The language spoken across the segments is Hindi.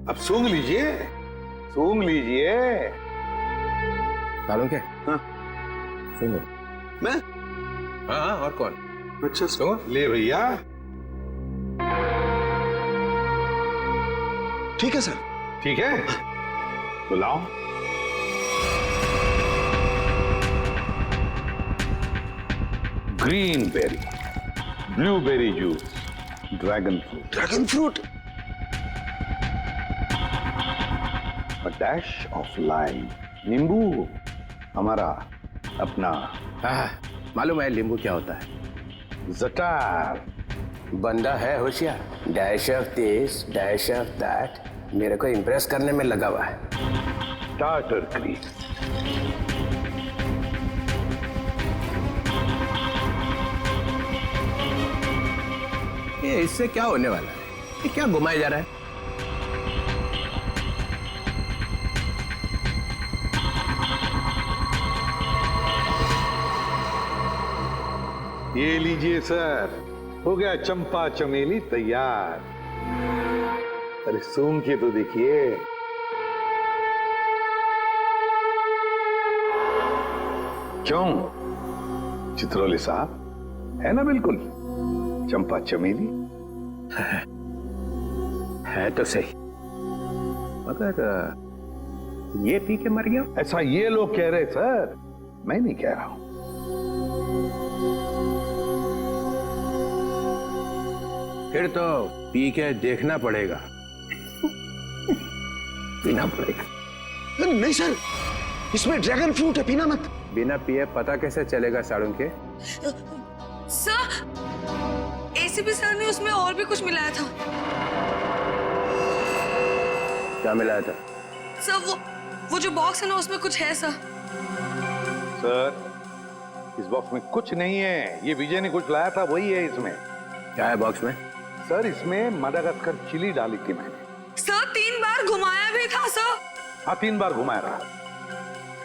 अब सूंघ लीजिए, सूंघ लीजिए। मालूम क्या? हाँ सुनो। मैं? हाँ, और कौन? अच्छा सुनो। ले भैया। ठीक है सर। ठीक है तो लाओ। Green berry, blueberry juice, dragon fruit, dragon fruit, a dash of lime, नींबू, हमारा अपना हाँ, मालूम है नींबू क्या होता है? जटार। बंदा है होशियार, dash of this dash of that, मेरे को इम्प्रेस करने में लगा हुआ है। टार्टर क्रीम, ये इससे क्या होने वाला है? ये क्या घुमाया जा रहा है? ये लीजिए सर, हो गया चंपा चमेली तैयार। अरे सूंघ के तो देखिए। क्यों चित्रोली साहब, है ना बिल्कुल चंपा चमेली? है तो सही, मगर ये पी के मर गया। ऐसा ये लोग कह रहे सर, मैं नहीं कह रहा हूं। फिर तो पी के देखना पड़ेगा। पीना पड़ेगा। नहीं सर, इसमें ड्रैगन फ्रूट है, पीना मत। बिना पिए पता कैसे चलेगा साड़ू के? सर, एसीपी सर ने उसमें और भी कुछ मिलाया था। क्या मिलाया था? सर वो जो बॉक्स है ना, उसमें कुछ है सर। सर इस बॉक्स में कुछ नहीं है, ये विजय ने कुछ लाया था वही है इसमें। क्या है बॉक्स में? सर इसमें मडागास्कर चिली डाली थी मैंने। सर 3 बार घुमाया भी था सर। हाँ 3 बार घुमाया रहा,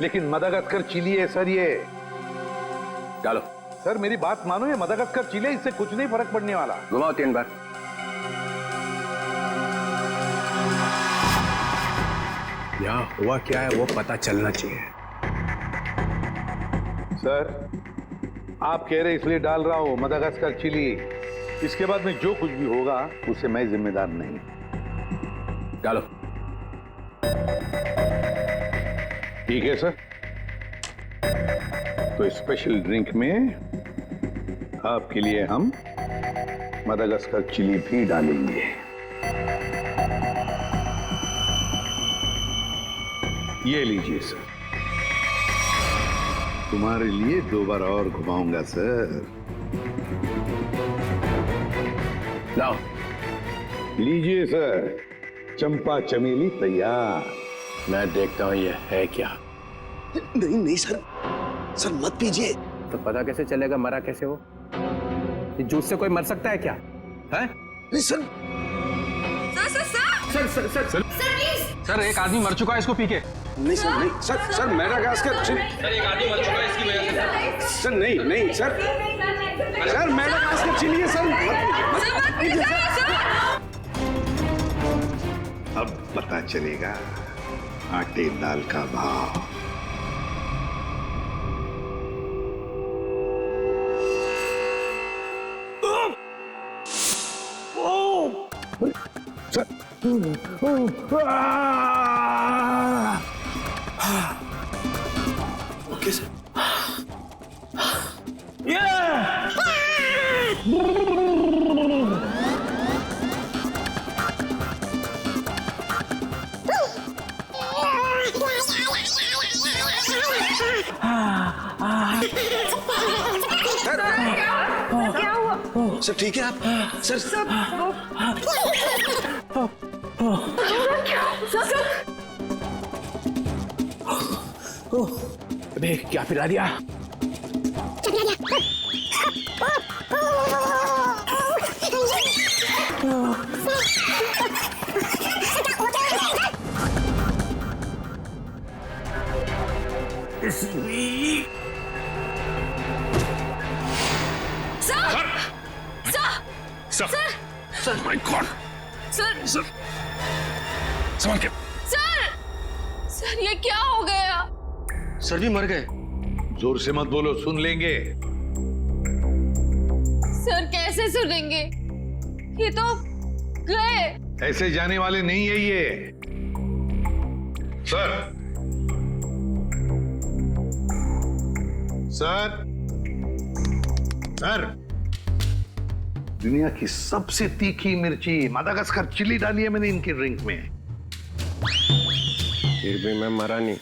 लेकिन मडागास्कर चिली है सर ये। डालो। सर मेरी बात मानो, ये मडागास्कर चिली है, इससे कुछ नहीं फर्क पड़ने वाला। घुमाओ 3 बार। यहाँ हुआ क्या है वो पता चलना चाहिए। सर आप कह रहे इसलिए डाल रहा हूं मडागास्कर चिली, इसके बाद में जो कुछ भी होगा उसे मैं जिम्मेदार नहीं। डालो। ठीक है सर, तो स्पेशल ड्रिंक में आपके लिए हम मडागास्कर चिली भी डालेंगे। ये लीजिए सर, तुम्हारे लिए 2 बार और घुमाऊंगा सर। लाओ। लीजिए सर, चंपा चमेली तैयार। मैं देखता हूँ ये है क्या। नहीं नहीं सर, सर मत पीजिए। तो पता कैसे चलेगा मरा कैसे हो? ये जूस से कोई मर सकता है क्या? है? नहीं सर। Sir please. सर एक आदमी मर चुका है इसको पी के। नहीं सर, नहीं sir, sir Madagascar Chile. Sir एक आदमी मर चुका है इसकी वजह से। सर नहीं नहीं सर, सर मेडागास्कर चिली है सर, मत पीजिए सर। अब पता चलेगा आटे दाल का भाव। Okay sir. क्या हुआ? सर ठीक है आप? सर अबे क्या पिला दिया? सर! My God sir! संभाल के। सर ये क्या हो गया? सर भी मर गए। जोर से मत बोलो, सुन लेंगे। सर कैसे सुनेंगे? ये तो गए। ऐसे जाने वाले नहीं है ये। सर, सर, सर, दुनिया की सबसे तीखी मिर्ची मादागास्कर चिली डाली है मैंने इनके ड्रिंक में। फिर भी मैं मरा नहीं।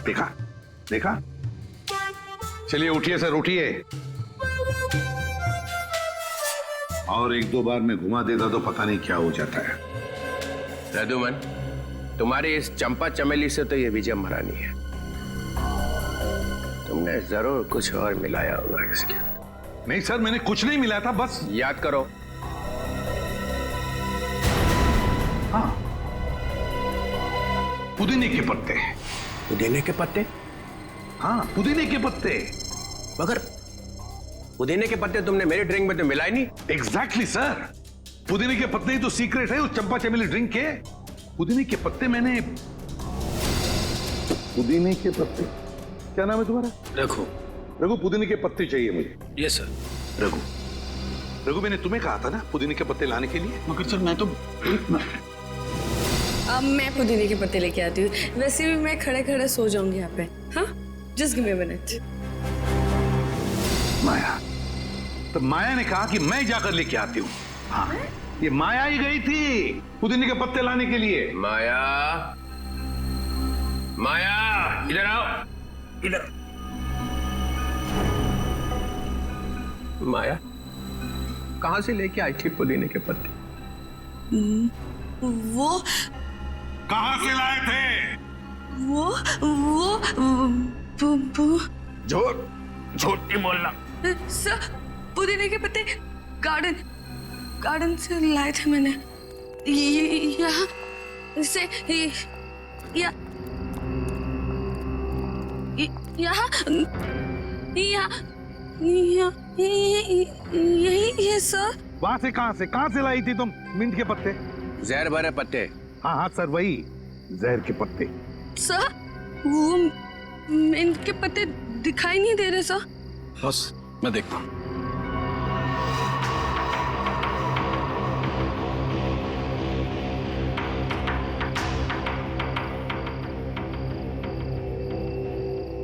देखा देखा। चलिए उठिए सर, उठिए। और एक दो बार मैं घुमा देता तो पता नहीं क्या हो जाता है। रघुमन, तुम्हारी इस चंपा चमेली से तो ये विजय मरा नहीं है। तुमने जरूर कुछ और मिलाया होगा इसके अंदर। नहीं सर, मैंने कुछ नहीं मिलाया था, बस। याद करो। हाँ, पुदीने के पत्ते। पुदीने के पत्ते? हाँ, पुदीने के पत्ते। मगर पुदीने के पत्ते तुमने मेरी ड्रिंक में तो मिलाए नहीं। एग्जैक्टली सर, पुदीने के पत्ते ही तो सीक्रेट है उस चंपा चमेली ड्रिंक के। पुदीने के पत्ते मैंने, पुदीने के पत्ते, क्या नाम है तुम्हारा? रघु। रघु, पुदीने के पत्ते चाहिए मुझे। Yes sir. रघु, रघु, मैंने तुम्हें कहा था ना पुदीने के पत्ते लाने के लिए। मगर सर मैं तो अब मैं पुदीने के पत्ते लेके आती हूँ। वैसे भी मैं खड़े खड़े सो जाऊंगी यहाँ पे। हाँ, just give me a minute. Maya, तो माया ने कहा कि मैं जाकर लेके आती हूँ। हाँ, ये माया ही गई थी पुदीने के पत्ते लाने के लिए। माया, माया, इधर आओ, इधर। माया कहां से लेके आई थी पुदीने के पत्ते? वो कहां से लाए थे? वो झूठ, झूठ नहीं बोलना। सर, पुदीने के पत्ते गार्डन से लाए थे मैंने। यहाँ से यही है सर। वहां से कहां से लाई थी तुम मिंट के पत्ते? जहर भरे पत्ते। हाँ हाँ सर, वही जहर के पत्ते। सर, वो इनके पत्ते दिखाई नहीं दे रहे सर। बस मैं देखता हूँ।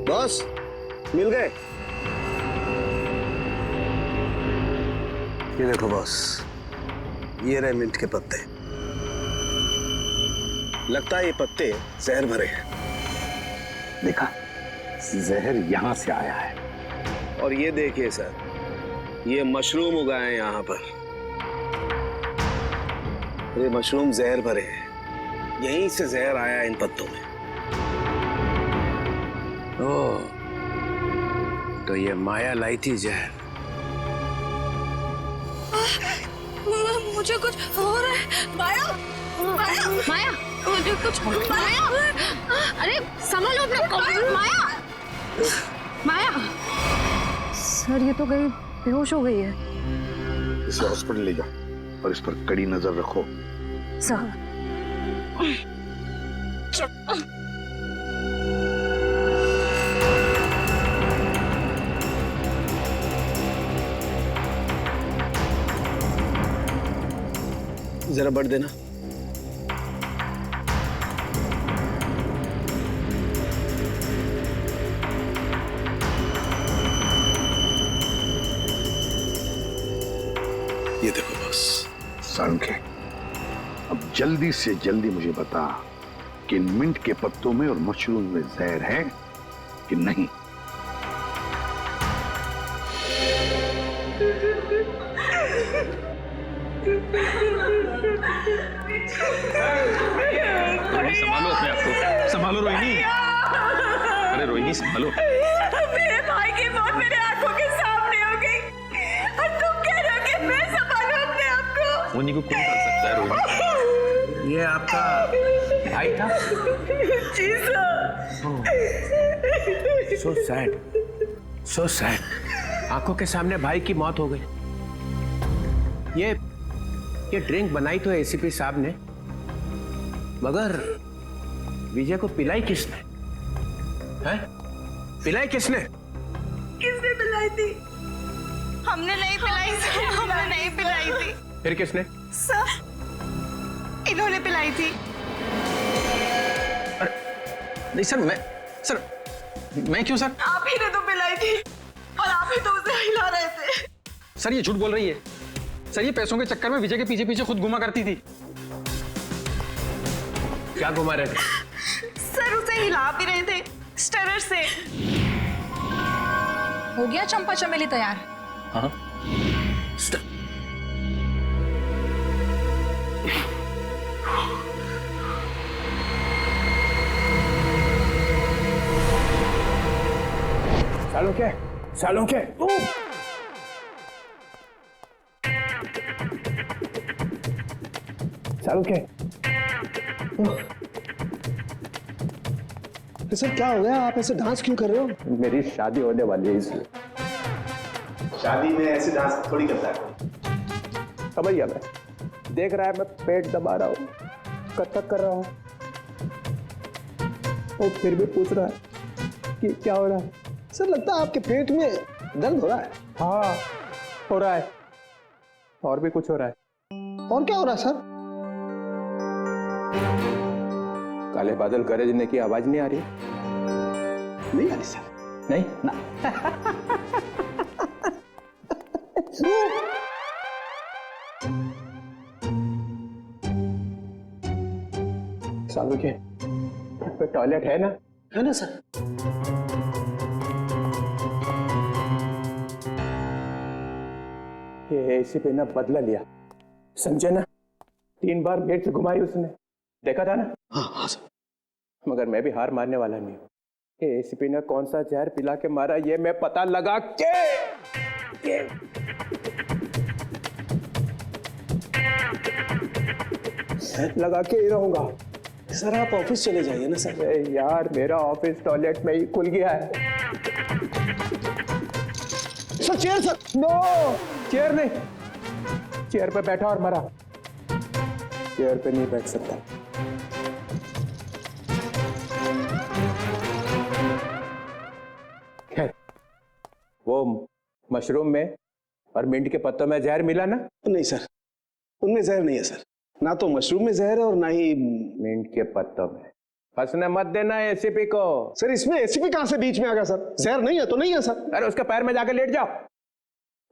बॉस, मिल गए? ये देखो बॉस, ये रहे मिंट के पत्ते। लगता है ये पत्ते जहर भरे हैं। देखा, जहर यहां से आया है। और ये देखिए सर, ये मशरूम उगाए हैं यहाँ पर। ये मशरूम जहर भरे हैं, यहीं से जहर आया है इन पत्तों में। ओह, तो ये माया लाई थी जहर। मुझे कुछ हो रहा है। माया, माया, माया, मुझे कुछ हो रहा है। माया, अरे संभालो अपना को। माया, माया। सर, ये तो गई, बेहोश हो गई है। इसे हॉस्पिटल ले जाओ और इस पर कड़ी नजर रखो। सर, जरा बढ़ देना। ये देखो बॉस। सांखे, अब जल्दी से जल्दी मुझे बता कि इन मिंट के पत्तों में और मशरूम में जहर है कि नहीं। संभालो अपने आप को, संभालो रोहिणी। अरे रोहिणी संभालो। मेरे भाई की मौत मेरे आंखों के सामने हो गई और तुम कह रहे हो कि मैं संभालूं अपने आप को। रोहिणी को कौन कर सकता है? रोहिणी, ये आपका भाई था? जी sir. So sad, so sad. आंखों के सामने भाई की मौत हो गई। ये ड्रिंक बनाई तो एसीपी साहब ने, मगर विजय को पिलाई किसने? हैं? पिलाई किसने? किसने पिलाई थी? हमने नहीं पिलाई सर, हमने नहीं पिलाई थी फिर किसने? सर, इन्होंने पिलाई थी। नहीं सर, मैं क्यों सर? आप ही ने तो पिलाई थी और आप ही तो उसे हिला रहे थे। सर ये झूठ बोल रही है। सर ये पैसों के चक्कर में विजय के पीछे पीछे खुद घुमा करती थी। क्या घुमा रहे थे? सर उसे हिला भी रहे थे स्टरर से। हो गया चंपा चमेली तैयार? हाँ। सालों के सर क्या हो गया, आप ऐसे डांस क्यों कर रहे हो? मेरी शादी होने वाली है इसलिए। शादी में ऐसे डांस थोड़ी करता है। समझ गया मैं। देख रहा है मैं पेट दबा रहा हूँ, कथक कर रहा हूँ, वो फिर भी पूछ रहा है कि क्या हो रहा है। सर लगता है आपके पेट में दर्द हो रहा है। हाँ हो रहा है, और भी कुछ हो रहा है। और क्या हो रहा है सर? काले बादल गरजने की आवाज नहीं आ रही? नहीं आ रही सर। नहीं ना। सालू के टॉयलेट है ना? है ना सर। ये एसी पे ना बदला लिया, समझे ना? 3 बार मिर्च घुमाई उसने, देखा था ना? हाँ सर। मगर मैं भी हार मानने वाला नहीं हूँ। ये एसीपी ने कौन सा जहर पिला के मारा ये मैं पता लगा के ही रहूंगा। सर आप ऑफिस चले जाइए ना सर। अरे यार मेरा ऑफिस टॉयलेट में ही खुल गया है। Sir chair sir. No, chair नहीं, चेयर पे बैठा और मरा, चेयर पे नहीं बैठ सकता। खैर वो मशरूम में और मिंट के पत्तों में जहर मिला ना? नहीं सर, उनमें जहर नहीं है सर। ना तो मशरूम में जहर है और ना ही मिंट के पत्तों में। फंसने मत देना एसीपी को। सर इसमें एसीपी कहां से बीच में आ गया सर? जहर नहीं है तो नहीं है सर। अरे उसके पैर में जाकर लेट जाओ,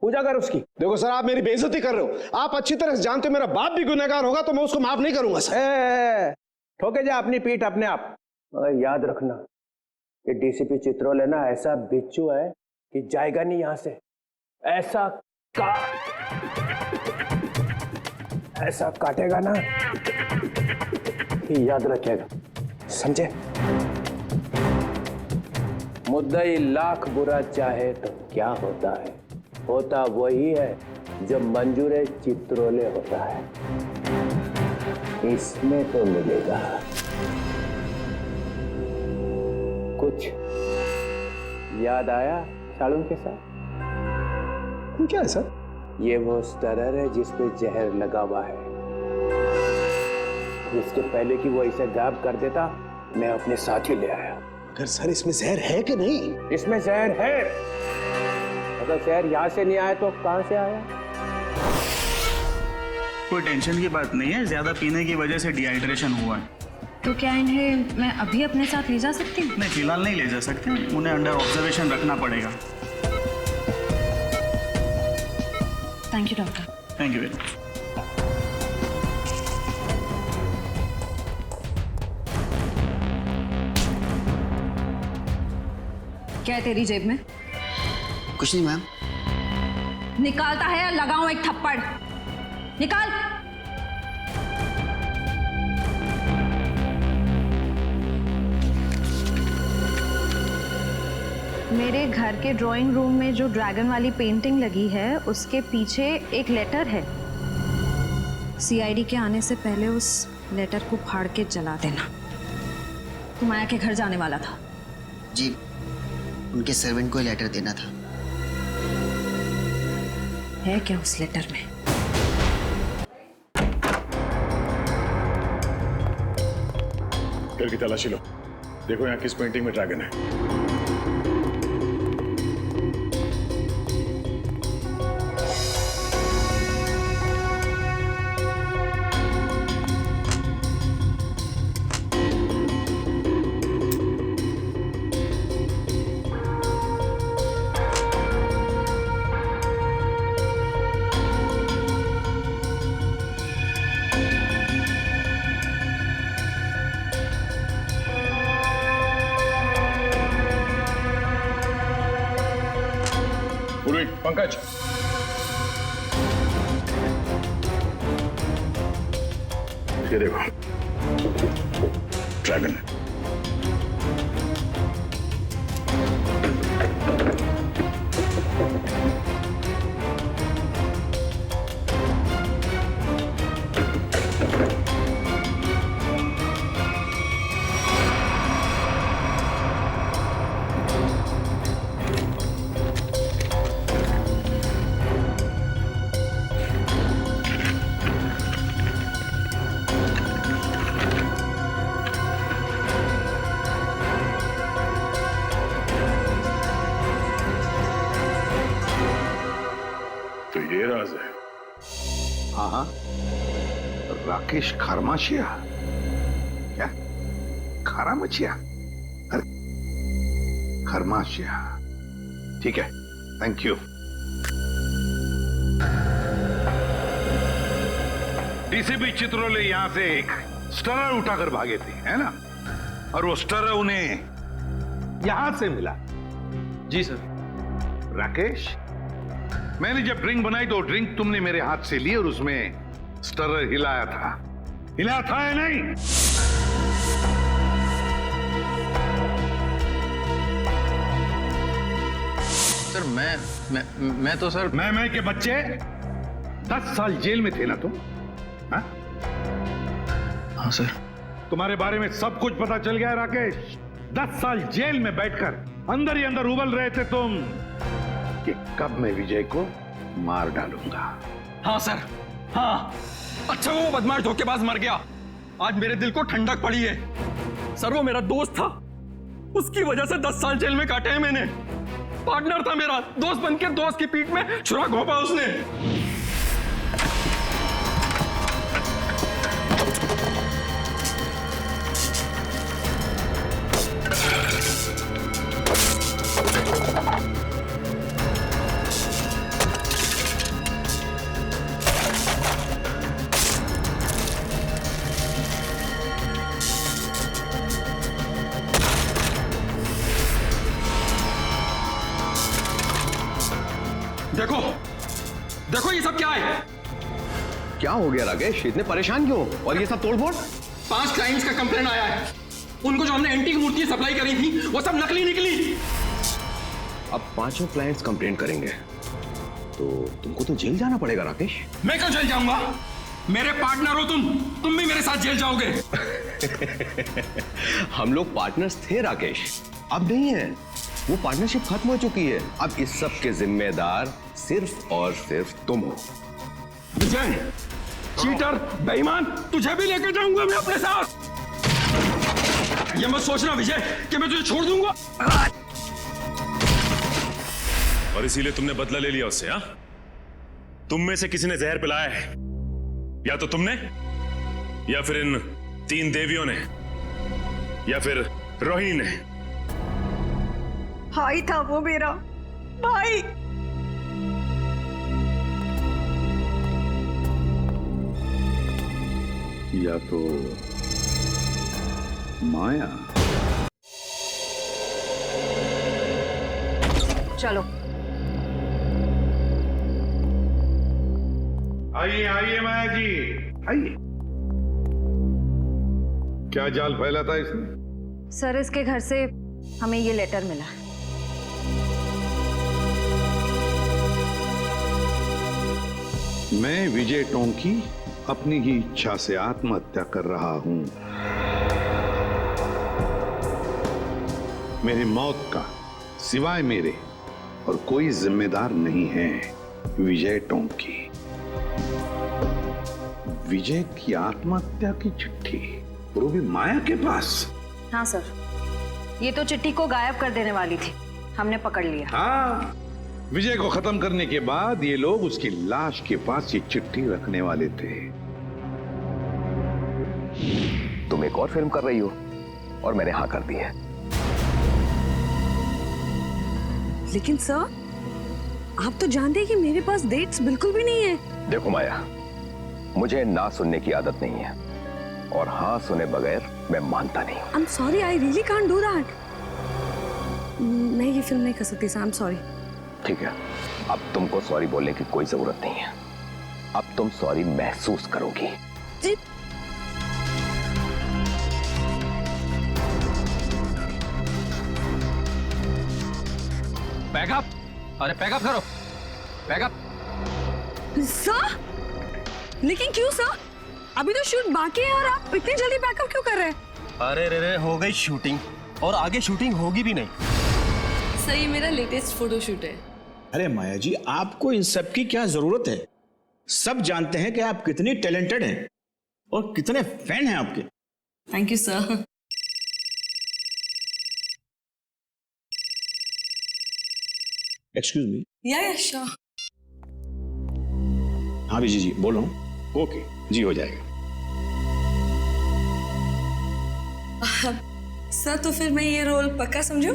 पूजा कर उसकी। देखो सर आप मेरी बेइज्जती कर रहे हो। आप अच्छी तरह से जानते हो मेरा बाप भी गुनहगार होगा तो मैं उसको माफ नहीं करूंगा सर। ठोके जा अपनी पीठ अपने आप। मगर याद रखना ये डीसीपी चित्रोल है ना, ऐसा बिच्छू है कि जाएगा नहीं यहां से। ऐसा काटेगा ना कि याद रखेगा, समझे? मुद्दई लाख बुरा चाहे तो क्या होता है, होता वही है जो मंजूर चित्रोले होता है। इसमें तो मिलेगा कुछ। याद आया सालू के साथ? क्या है सर? ये वो स्टरर है जिसपे जहर लगा हुआ है। इसके पहले कि वो इसे गायब कर देता मैं अपने साथ ही ले आया। अगर सर इसमें जहर है कि नहीं? इसमें जहर है। अगर जहर यहाँ से नहीं आया तो कहाँ से आया? कोई टेंशन की बात नहीं है, ज्यादा पीने की वजह से डिहाइड्रेशन हुआ है। तो क्या इन्हें मैं अभी अपने साथ ले जा सकती हूँ? नहीं फिलहाल नहीं ले जा सकते, उन्हें अंडर ऑब्जर्वेशन रखना पड़ेगा। Thank you doctor. Thank you very much. क्या है तेरी जेब में? कुछ नहीं मैम। निकालता है या लगाऊं एक थप्पड़? निकाल। मेरे घर के ड्राइंग रूम में जो ड्रैगन वाली पेंटिंग लगी है उसके पीछे एक लेटर है। सीआईडी के आने से पहले उस लेटर को फाड़ के जला देना। तू माया के घर जाने वाला था? जी, उनके सर्वेंट को लेटर देना था। है क्या उस लेटर में? घर की तलाशी लो, देखो यहाँ किस पेंटिंग में ड्रैगन है। पंकज, ये देखो ड्रैगन। तो ये राज है। हाँ हाँ, राकेश खरमाशिया। क्या खरामचिया? अरे खरमाशिया, ठीक है, थैंक यू। डीसीपी चित्रोले यहां से एक स्टरर उठाकर भागे थे, है ना? और वो स्टरर उन्हें यहां से मिला। जी सर। राकेश, मैंने जब ड्रिंक बनाई तो ड्रिंक तुमने मेरे हाथ से ली और उसमें स्टरर हिलाया था या नहीं? सर मैं तो सर मैं के बच्चे 10 साल जेल में थे ना तुम? हाँ? हाँ सर। तुम्हारे बारे में सब कुछ पता चल गया है राकेश। 10 साल जेल में बैठकर अंदर ही अंदर उबल रहे थे तुम कि कब मैं विजय को मार डालूंगा। हाँ सर, हाँ। अच्छा वो बदमाश धोखेबाज मर गया, आज मेरे दिल को ठंडक पड़ी है। सर वो मेरा दोस्त था, उसकी वजह से 10 साल जेल में काटे हैं मैंने। पार्टनर था मेरा, दोस्त बनकर दोस्त की पीठ में छुरा घोंपा उसने। देखो देखो ये सब क्या है? क्या हो गया राकेश, इतने परेशान क्यों? और ये सब तोड़फोड़? 5 क्लाइंट्स का कंप्लेंट आया है। उनको जो हमने एंटीक मूर्ति सप्लाई करी थी वो सब नकली निकली। अब 5 क्लाइंट्स कंप्लेंट करेंगे तो तुमको तो जेल जाना पड़ेगा राकेश। मैं क्यों जेल जाऊंगा? मेरे पार्टनर हो तुम भी मेरे साथ जेल जाओगे। हम लोग पार्टनर्स थे राकेश, अब नहीं है। वो पार्टनरशिप खत्म हो चुकी है। अब इस सब के जिम्मेदार सिर्फ और सिर्फ तुम हो। विजय, चीटर, बेईमान, तुझे भी लेकर जाऊंगा मैं अपने साथ। ये मत सोचना विजय कि मैं तुझे छोड़ दूंगा। और इसीलिए तुमने बदला ले लिया उससे? हाँ, तुम में से किसी ने जहर पिलाया है, या तो तुमने, या फिर इन 3 देवियों ने, या फिर रोहिणी ने। भाई था वो मेरा भाई। या तो माया। चलो आइए आइए माया जी, आइए। क्या जाल फैला था इसने? सर, इसके घर से हमें ये लेटर मिला। मैं विजय टोंकी अपनी ही इच्छा से आत्महत्या कर रहा हूं। मेरी मौत का सिवाय मेरे और कोई जिम्मेदार नहीं है। विजय टोंकी। विजय की आत्महत्या की चिट्ठी और वो भी माया के पास। हाँ सर, ये तो चिट्ठी को गायब कर देने वाली थी, हमने पकड़ लिया। हाँ, विजय को खत्म करने के बाद ये लोग उसकी लाश के पास ये चिट्ठी रखने वाले थे। तुम एक और फिल्म कर रही हो और मैंने हाँ कर दी है। लेकिन सर, आप तो जानते हैं कि मेरे पास डेट्स बिल्कुल भी नहीं है। देखो माया, मुझे ना सुनने की आदत नहीं है और हाँ सुने बगैर मैं मानता नहीं। I am sorry, I really can't do that. मैं ये फिल्म नहीं कर सकती सर, आई एम सॉरी। ठीक है, अब तुमको सॉरी बोलने की कोई जरूरत नहीं है। अब तुम सॉरी महसूस करोगी। जी। पैकअप, अरे पैकअप करो, पैकअप। सर, लेकिन क्यों सर? अभी तो शूट बाकी है और आप इतनी जल्दी पैकअप क्यों कर रहे हैं? अरे रे हो गई शूटिंग और आगे शूटिंग होगी भी नहीं। सही, मेरा लेटेस्ट फोटोशूट है। अरे माया जी, आपको इन सब की क्या जरूरत है? सब जानते हैं कि आप कितनी टैलेंटेड हैं और कितने फैन हैं आपके। Thank you sir. Excuse me. या श्योर। हाँ विजय जी, बोल रहा हूँ। ओके जी, हो जाएगा। सर, तो फिर मैं ये रोल पक्का समझूं?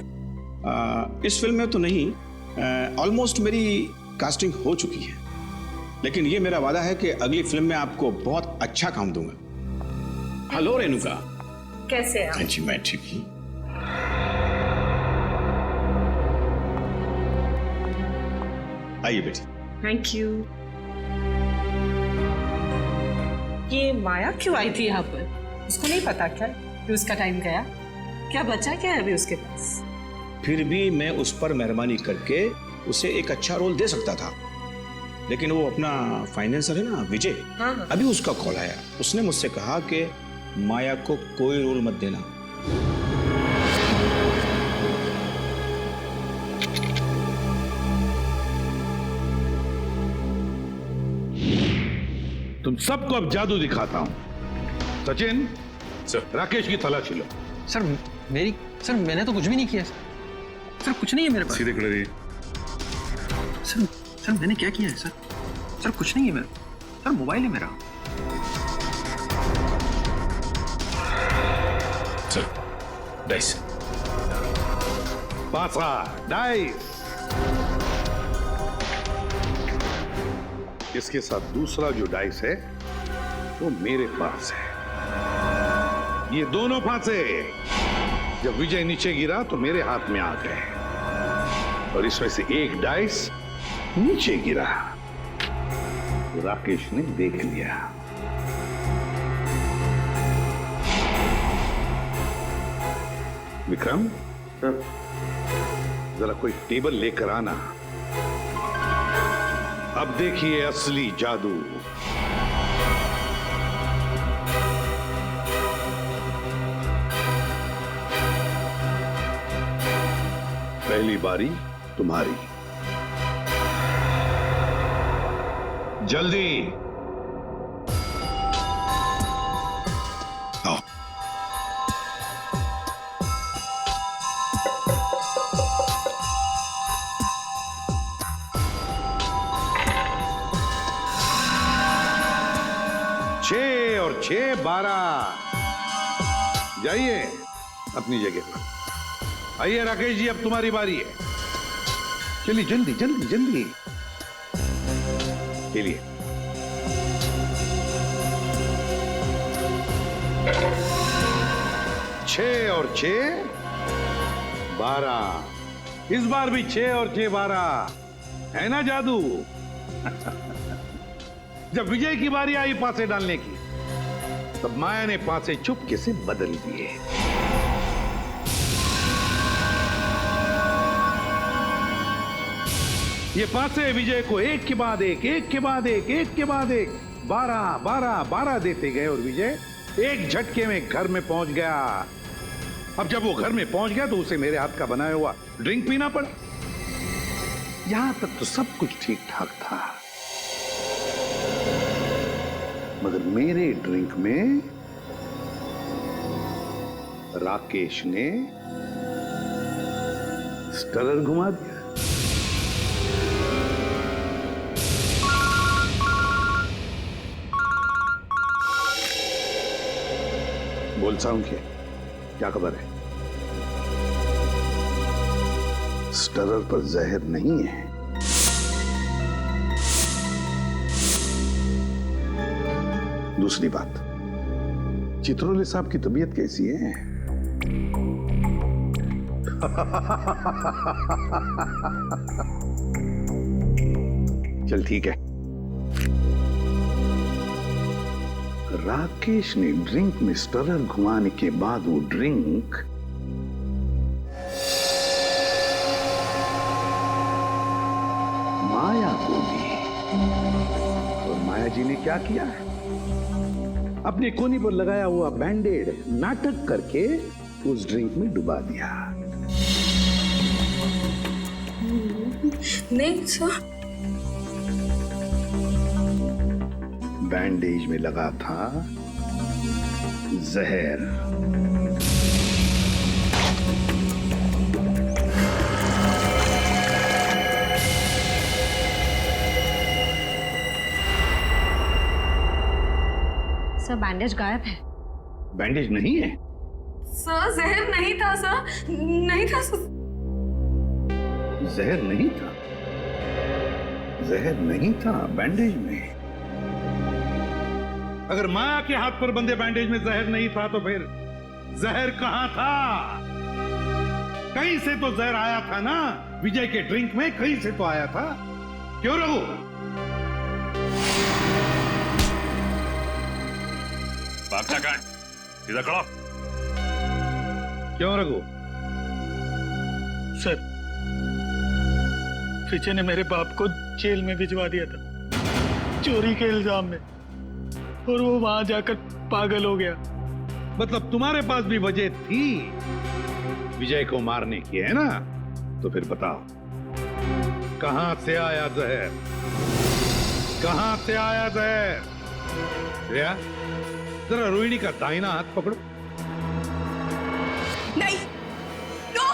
इस फिल्म में तो नहीं, ऑलमोस्ट मेरी कास्टिंग हो चुकी है, लेकिन ये मेरा वादा है कि अगली फिल्म में आपको बहुत अच्छा काम दूंगा। हेलो रेणुका, कैसे आप? हाँ जी, मैं ठीक हूँ। आइए बेटी। Thank you. ये माया क्यों आई थी यहाँ पर? उसको नहीं पता क्या कि उसका टाइम गया? क्या बचा क्या है अभी उसके पास? फिर भी मैं उस पर मेहरबानी करके उसे एक अच्छा रोल दे सकता था, लेकिन वो अपना फाइनेंसर है ना विजय, हाँ। अभी उसका कॉल आया। उसने मुझसे कहा कि माया को कोई रोल मत देना। तुम सबको अब जादू दिखाता हूं। सचिन, सर। राकेश की तलाशी लो। सर मैंने तो कुछ भी नहीं किया सर, कुछ नहीं है मेरे पास। सीधे खड़े रहिए। सर मैंने क्या किया है सर कुछ नहीं है मेरा। सर मोबाइल है मेरा। Sir dice. पासा डाइस। इसके साथ दूसरा जो डाइस है वो मेरे पास है। ये दोनों फांसे जब विजय नीचे गिरा तो मेरे हाथ में आ गए और इसमें से एक डाइस नीचे गिरा तो राकेश ने देख लिया। विक्रम, जरा कोई टेबल लेकर आना। अब देखिए असली जादू। पहली बारी तुम्हारी। जल्दी आओ। छह और 6 12। जाइए अपनी जगह पर। आइए राकेश जी, अब तुम्हारी बारी है। चलिए जल्दी जल्दी जल्दी चलिए। छह और 6 12। इस बार भी 6 और 6 12 है ना जादू? जब विजय की बारी आई पासे डालने की, तब माया ने पासे चुपके से बदल दिए। ये पासे विजय को एक के बाद एक, एक के बाद एक, एक के बाद एक 12 12 12 देते गए और विजय एक झटके में घर में पहुंच गया। अब जब वो घर में पहुंच गया तो उसे मेरे हाथ का बनाया हुआ ड्रिंक पीना पड़ा। यहां तक तो सब कुछ ठीक ठाक था, मगर मेरे ड्रिंक में राकेश ने स्टरर घुमा दिया। बोल साउंड क्या खबर है? स्टरर पर जहर नहीं है। दूसरी बात, चित्रोले साहब की तबीयत कैसी है? चल ठीक है। राकेश ने ड्रिंक में स्टरर घुमाने के बाद वो ड्रिंक माया को दी। और माया जी ने क्या किया? अपने कोनी पर लगाया हुआ बैंडेड नाटक करके उस ड्रिंक में डुबा दिया। नहीं सर, बैंडेज में लगा था जहर। सर बैंडेज गायब है। बैंडेज नहीं है? सर जहर नहीं था सर, नहीं था सर। जहर नहीं था? जहर नहीं था बैंडेज में? अगर माया के हाथ पर बंधे बैंडेज में जहर नहीं था तो फिर जहर कहां था? कहीं से तो जहर आया था ना, विजय के ड्रिंक में कहीं से तो आया था। क्यों रघु? भागता कहां? सीधा खड़ा। क्यों रघु? सर, विजय ने मेरे बाप को जेल में भिजवा दिया था चोरी के इल्जाम में, और वो वहां जाकर पागल हो गया। मतलब तुम्हारे पास भी वजह थी विजय को मारने की, है ना? तो फिर बताओ, कहां से आया जहर? कहां से आया जहर? श्रेया, जरा रोहिणी का दाहिना हाथ पकड़ो। नहीं, नो,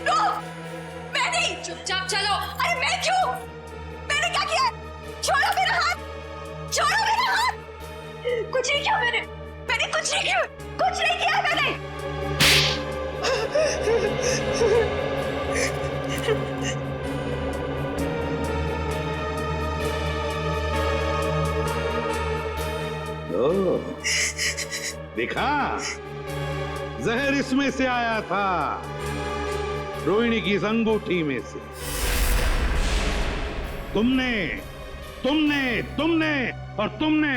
नो, मैं नहीं। चुपचाप चलो। अरे मैं क्यों? मैंने क्या किया? छोड़ो मेरा हाथ, छोड़ो मेरा हाथ। कुछ नहीं किया मैंने कुछ नहीं किया, कुछ नहीं किया मैंने। ओ, देखा, जहर इसमें से आया था, रोहिणी की इस अंगूठी में से। तुमने तुमने तुमने और तुमने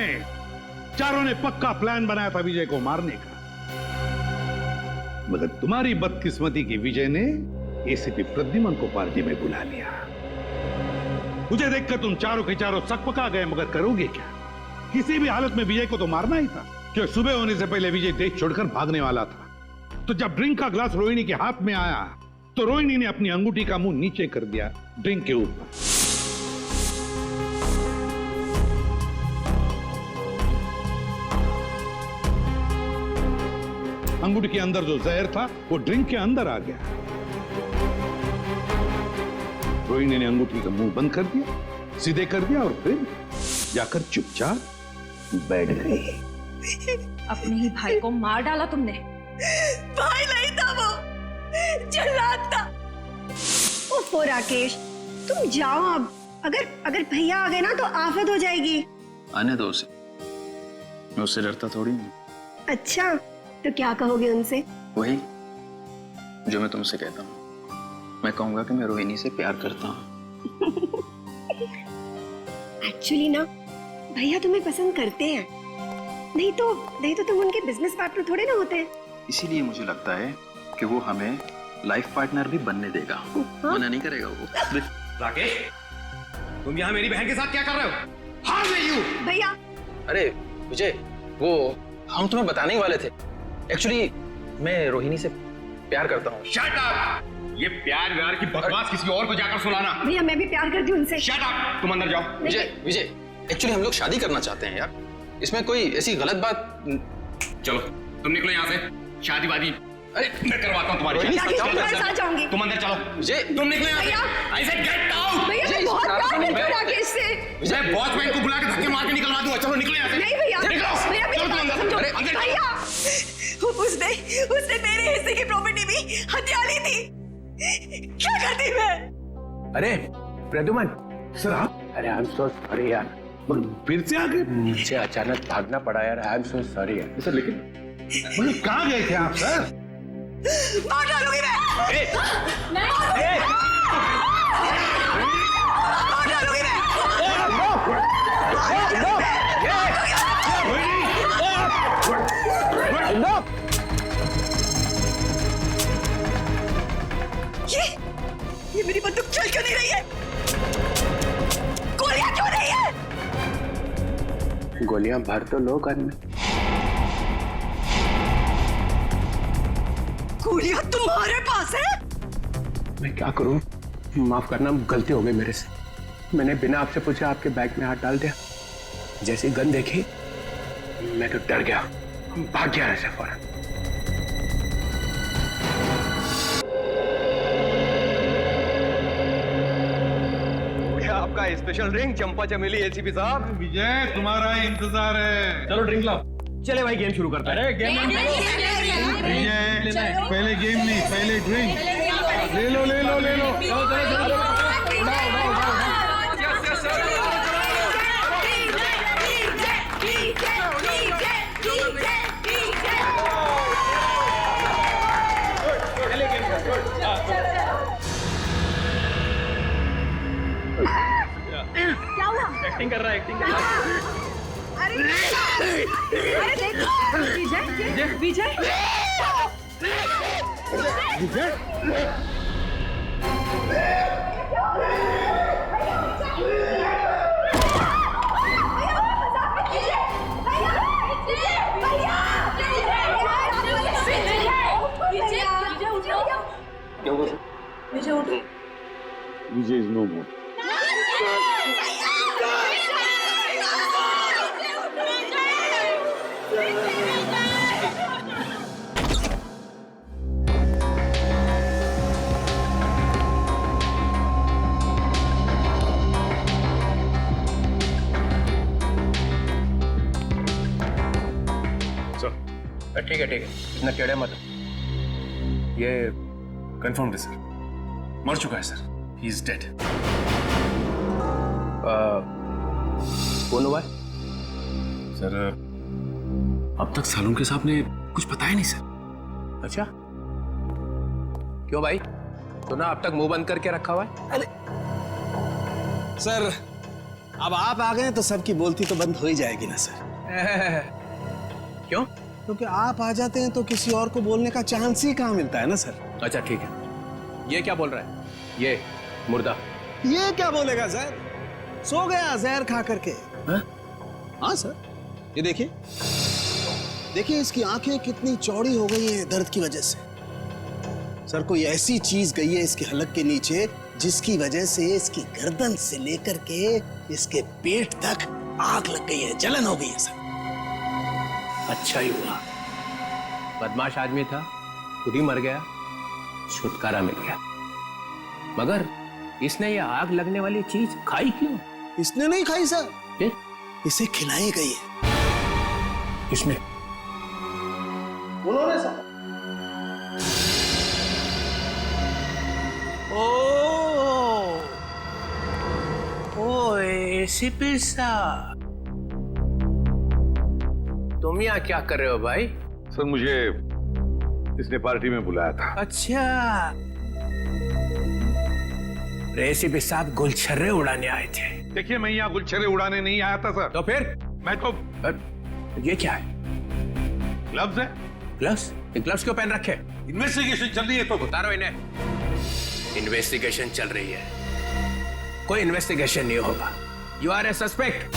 चारों ने पक्का प्लान बनाया था विजय को मारने का। मगर तुम्हारी बदकिस्मती की विजय ने एसीपी प्रद्युमन को पार्टी में बुला लिया। मुझे देखकर तुम चारों के चारों सकपका गए, मगर करोगे क्या? किसी भी हालत में विजय को तो मारना ही था, क्योंकि सुबह होने से पहले विजय देश छोड़कर भागने वाला था। तो जब ड्रिंक का ग्लास रोहिणी के हाथ में आया तो रोहिणी ने अपनी अंगूठी का मुंह नीचे कर दिया ड्रिंक के ऊपर। अंगूठी के अंदर जो जहर था वो ड्रिंक के अंदर आ गया। रोहिणी ने अंगूठी का मुंह बंद कर दिया, सीधे कर दिया, और फिर जाकर चुपचाप बैठ गई। अपने ही भाई को मार डाला तुमने। भाई नहीं था वो, जल्लाद था। ओफो राकेश, तुम जाओ अब। अगर भैया आ गए ना तो आफत हो जाएगी। आने दो उसे, मैं उससे डरता थोड़ी हूँ। अच्छा, तो क्या कहोगे उनसे? वही जो मैं तुमसे कहता हूँ। मैं कहूंगा कि मैं रोहिणी से प्यार करता हूँ। एक्चुअली ना, भैया तुम्हें पसंद करते हैं, नहीं तो तुम उनके बिजनेस पार्टनर थोड़े ना होते हैं। इसीलिए मुझे लगता है कि वो हमें लाइफ पार्टनर भी बनने देगा। हाँ? मना नहीं करेगा वो। राकेश, तुम यहाँ मेरी बहन के साथ क्या कर रहे हो? How are you? भैया, अरे विजय, वो हम तुम्हें बताने ही वाले थे। एक्चुअली मैं रोहिणी से प्यार करता हूँ। Shut up! ये प्यार व्यार की बकवास किसी और को जाकर सुनाना। भैया मैं भी प्यार करती हूँ उनसे। Shut up! तुम अंदर जाओ। विजय, एक्चुअली हम लोग शादी करना चाहते हैं यार। इसमें कोई ऐसी गलत बात। चलो तुम निकलो यहाँ से। शादी वादी अरे मैं करवाता हूँ तुम्हारी शादी। राकेश, मैं तुम्हारे साथ जाऊंगी। तुम अंदर चलो। तुम निकले यहाँ से। I said get out। भैया मैं बहुत प्यार करती हूँ राकेश से। मैं वॉचमैन को बुला के धक्के मार के निकलवा दूंगा। चलो निकले यहाँ से। नहीं भैया, निकलो। भैया मेरी चलो तुम बात अंदर। समझो। अरे अंदर भैया उसने मेरे हिस्से की प्रॉपर्टी भी हत्या ली थी। क्या करती मैं? अरे प्रद्युमन, सर आप अरे आई एम सो सॉरी यार, फिर से आगे मुझे अचानक भागना पड़ा यार। आई एम सो सॉरी यार। सर लेकिन मतलब कहाँ गए थे आप सर? मार डालूंगी मैं। मार डालूंगी मैं। ये मेरी बंदूक चल क्यों नहीं रही है? गोलियां क्यों नहीं है? गोलियां भर तो लो गन में। गोलियां तुम्हारे पास है? मैं क्या करूं? माफ करना, गलती हो गई मेरे से। मैंने बिना आपसे पूछे आपके बैग में हाथ डाल दिया। जैसी गन देखी मैं तो डर गया, भाग गया ऐसे फौरन। आपका स्पेशल ड्रिंक चंपा चमेली एसीपी साहब। विजय तुम्हारा इंतजार है। चलो ड्रिंक लाओ। चले भाई गेम शुरू करते हैं। अरे गेम विजय पहले गेम नहीं, पहले ड्रिंक ले लो ले लो ले लो। क्या हुआ? एक्टिंग कर रहा है, एक्टिंग कर रहा है। अरे देखो विजय विजय विजय इज नो मोर। ठीक है इतना टेढ़े मत। ये कंफर्म है सर, मर चुका है सर, ही इज डेड। कौन हुआ है? सर अब तक सालुंके साहब ने कुछ बताया नहीं सर। अच्छा क्यों भाई? सुना अब तक मुंह बंद करके रखा हुआ है? सर अब आप आ गए तो सबकी बोलती तो बंद हो ही जाएगी ना सर। क्यों? क्योंकि आप आ जाते हैं तो किसी और को बोलने का चांस ही कहाँ मिलता है ना सर। अच्छा ठीक है, ये क्या बोल रहा है? ये मुर्दा ये क्या बोलेगा सर? सो गया जहर खा करके। हाँ सर, ये देखिए देखिए इसकी आंखें कितनी चौड़ी हो गई हैं दर्द की वजह से। सर कोई ऐसी चीज गई है इसके हलक के नीचे जिसकी वजह से इसकी गर्दन से लेकर के इसके पेट तक आग लग गई है, जलन हो गई है सर। अच्छा ही हुआ, बदमाश आदमी था, खुद ही मर गया, छुटकारा मिल गया। मगर इसने ये आग लगने वाली चीज खाई क्यों? इसने नहीं खाई सर, फिर? इसे खिलाई गई है। किसने? उन्होंने सर। ओ एसीपी साहब, तुम यहाँ क्या कर रहे हो भाई? सर मुझे इसने पार्टी में बुलाया था। अच्छा, एसीपी साहब गुलछर्रे उड़ाने आए थे। देखिए मैं यहाँ गुलछर्रे उड़ाने नहीं आया था सर। तो फिर? मैं तो ये क्या है? ग्लव्स है। ग्लव्स? ये ग्लव्स क्यों पहन रखे? इन्वेस्टिगेशन चल रही है तो उतारो इन्हें। इन्वेस्टिगेशन चल रही है, कोई इन्वेस्टिगेशन नहीं होगा। You are a suspect.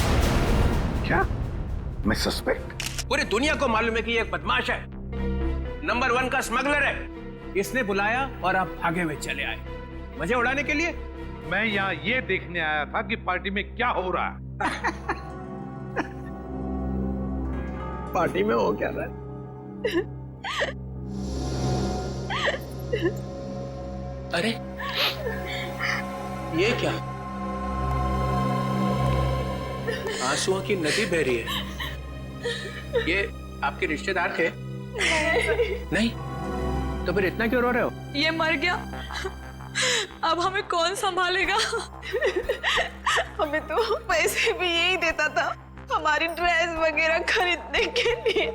क्या? मैं सस्पेक्ट? पूरी दुनिया को मालूम है कि ये एक बदमाश है, नंबर 1 का स्मगलर है। इसने बुलाया और आप भागे हुए चले आए मजे उड़ाने के लिए। मैं यहाँ ये देखने आया था कि पार्टी में क्या हो रहा है। पार्टी में हो क्या रहा है? अरे ये क्या? आंसुओं की नदी बह रही है। ये आपके रिश्तेदार थे? नहीं, तो फिर इतना क्यों रो रहे हो? ये मर गया, अब हमें कौन संभालेगा? हमें तो पैसे भी यही देता था हमारी ड्रेस वगैरह खरीदने के लिए।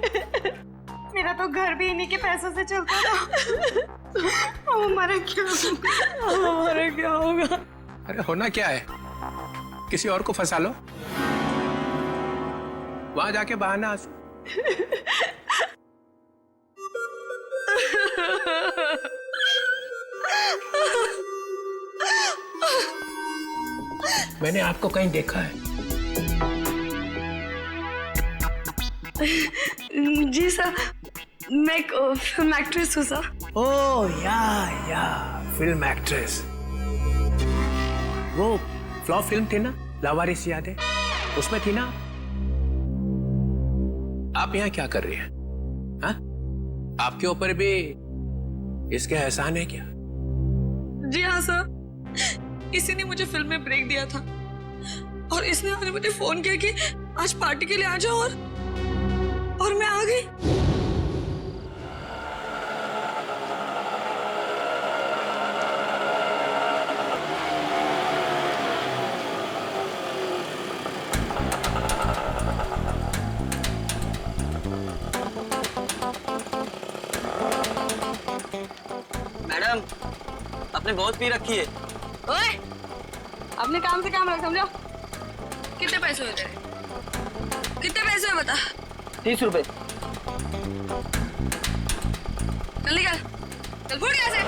मेरा तो घर भी इन्हीं के पैसों से चलता था। अब हमारा क्या होगा? अरे होना क्या है, किसी और को फंसा लो, वहां जाके बहाना आंसू। मैंने आपको कहीं देखा है? जी सर, मैं एक फिल्म एक्ट्रेस हूँ सर। ओह या फिल्म एक्ट्रेस। वो फ्लॉप फिल्म थी ना, लावारिस याद है? उसमें थी ना? आप यहाँ क्या कर रही हैं? हाँ? आपके ऊपर भी इसके एहसान है क्या? जी हाँ सर, इसी ने मुझे फिल्म में ब्रेक दिया था और इसने मुझे फोन किया कि आज पार्टी के लिए आ जाओ और मैं आ गई। मैडम, आपने बहुत पी रखी है। ओए, अपने काम से काम रख, समझो। कितने पैसे हुए तेरे? कितने पैसे हुए बता? 30 रुपए। चल निकल, चल फुट यहाँ से।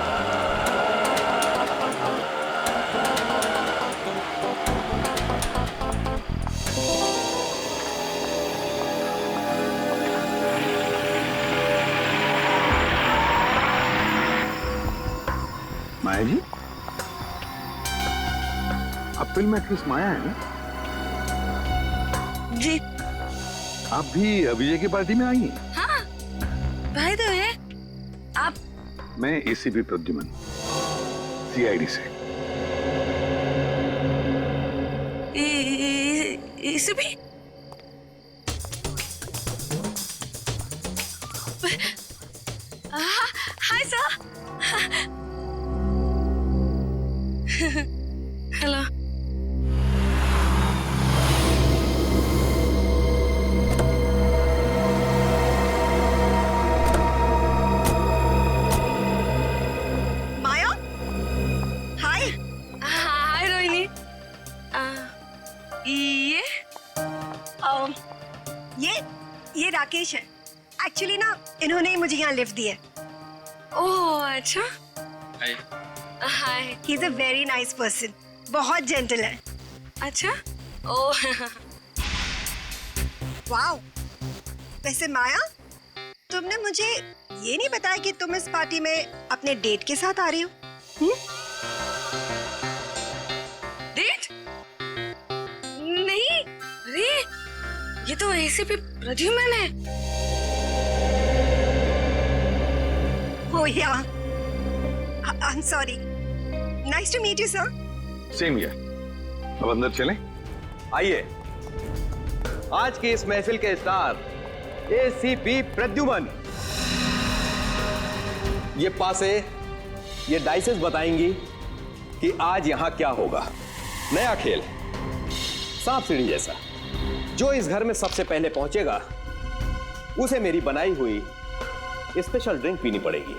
माया जी, आप फिल्म एक्ट्रेस माया है ना? जी। आप भी अभिजय की पार्टी में आई हैं? हाँ, भाई तो है आप? मैं एसीपी प्रद्युमन, सीआईडी से। एसीपी? Hi sir. हेलो। माया, हाय। हाय रोहिणी। ये राकेश है। एक्चुअली ना इन्होंने ही मुझे यहाँ लिफ्ट दिया। ओह अच्छा। Hi. He is a very nice person, बहुत जेंटल है। अच्छा। ओह। वाओ। वैसे माया, तुमने मुझे ये नहीं बताया कि तुम इस पार्टी में अपने डेट के साथ आ रही हो? डेट? नहीं, अरे ये तो एसीपी प्रद्युमन है। Oh yeah. I'm sorry. Nice to meet you, sir. Same here. अब अंदर चलें? आइए, आज की इस महफिल के स्टार एसीपी प्रद्युमन। ये पासे, ये डाइसेस बताएंगी कि आज यहां क्या होगा। नया खेल, सांप सीढ़ी जैसा। जो इस घर में सबसे पहले पहुंचेगा उसे मेरी बनाई हुई स्पेशल ड्रिंक पीनी पड़ेगी।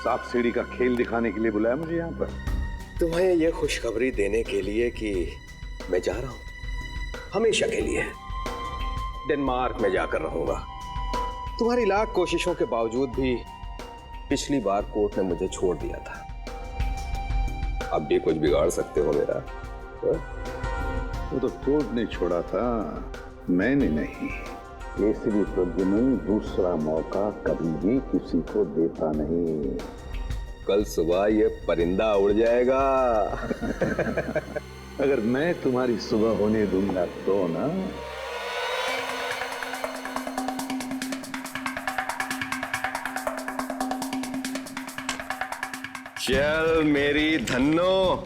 सांप सीढ़ी का खेल दिखाने के लिए बुलाया मुझे यहाँ पर? तुम्हें यह खुशखबरी देने के लिए कि मैं जा रहा हूं हमेशा के लिए। डेनमार्क में जाकर रहूंगा। तुम्हारी लाख कोशिशों के बावजूद भी पिछली बार कोर्ट ने मुझे छोड़ दिया था। अब भी कुछ बिगाड़ सकते हो मेरा? वो तो कोर्ट ने छोड़ा था, मैंने नहीं। एसीपी प्रद्युमन दूसरा मौका कभी भी किसी को देता नहीं। कल सुबह ये परिंदा उड़ जाएगा। अगर मैं तुम्हारी सुबह होने दूंगा तो ना। चल मेरी Dhanno.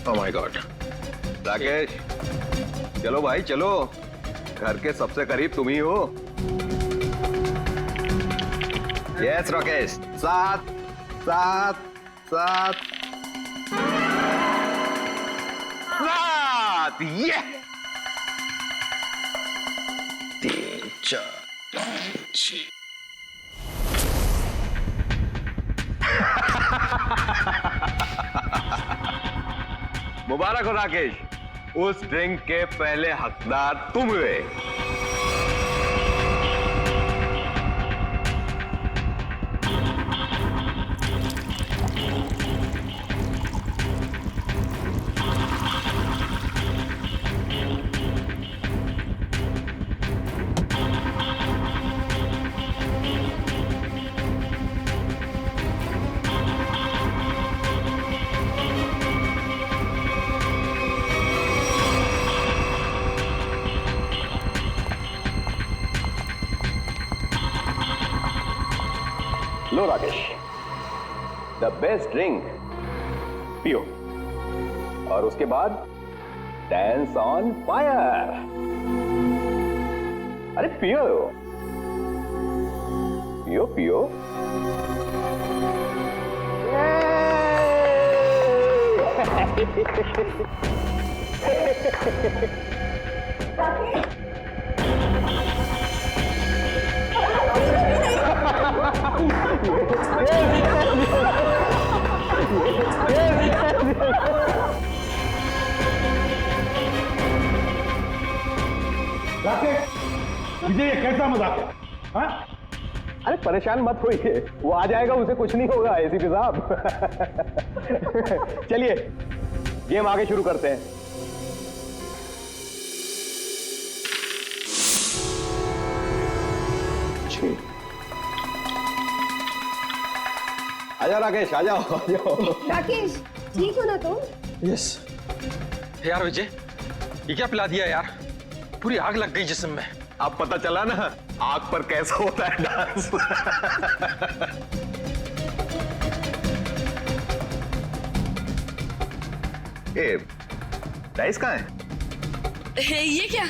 Oh my God. Rakesh, चलो भाई चलो, घर के सबसे करीब तुम ही हो। यस राकेश, सात सात सात सात, ये 3 4 5 6। मुबारक हो राकेश, उस ड्रिंक के पहले हकदार तुम हुए। लो राकेश, द बेस्ट ड्रिंक पियो और उसके बाद डांस ऑन फायर। अरे पियो पियो पियो। विजय, ये कैसा मजाक है? हाँ? अरे परेशान मत होइए, वो आ जाएगा, उसे कुछ नहीं होगा एसीपी साहब। चलिए गेम आगे शुरू करते हैं। आजा राकेश, आ जाओ। राकेश, ठीक हो ना तुम? यस। यार विजय, ये क्या पिला दिया यार? पूरी आग लग गई जिस्म में। अब पता चला ना आग पर कैसा होता है डांस। ए, डाइस कहाँ है? ये क्या?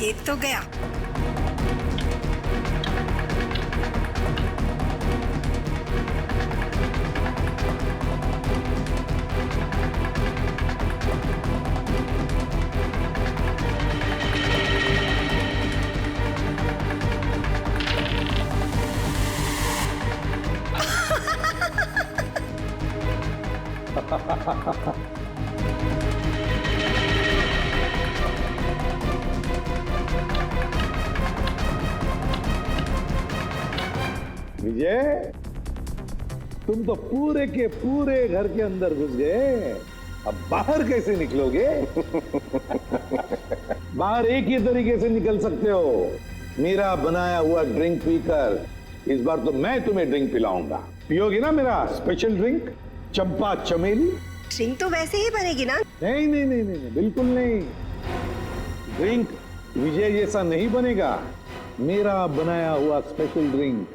ये तो गया। विजय, तुम तो पूरे के पूरे घर के अंदर घुस गए, अब बाहर कैसे निकलोगे? बाहर एक ही तरीके से निकल सकते हो, मेरा बनाया हुआ ड्रिंक पीकर। इस बार तो मैं तुम्हें ड्रिंक पिलाऊंगा, पियोगी ना मेरा स्पेशल ड्रिंक, चंपा चमेली? ड्रिंक तो वैसे ही बनेगी ना? नहीं नहीं नहीं नहीं, बिल्कुल नहीं। ड्रिंक विजय जैसा नहीं बनेगा, मेरा बनाया हुआ स्पेशल ड्रिंक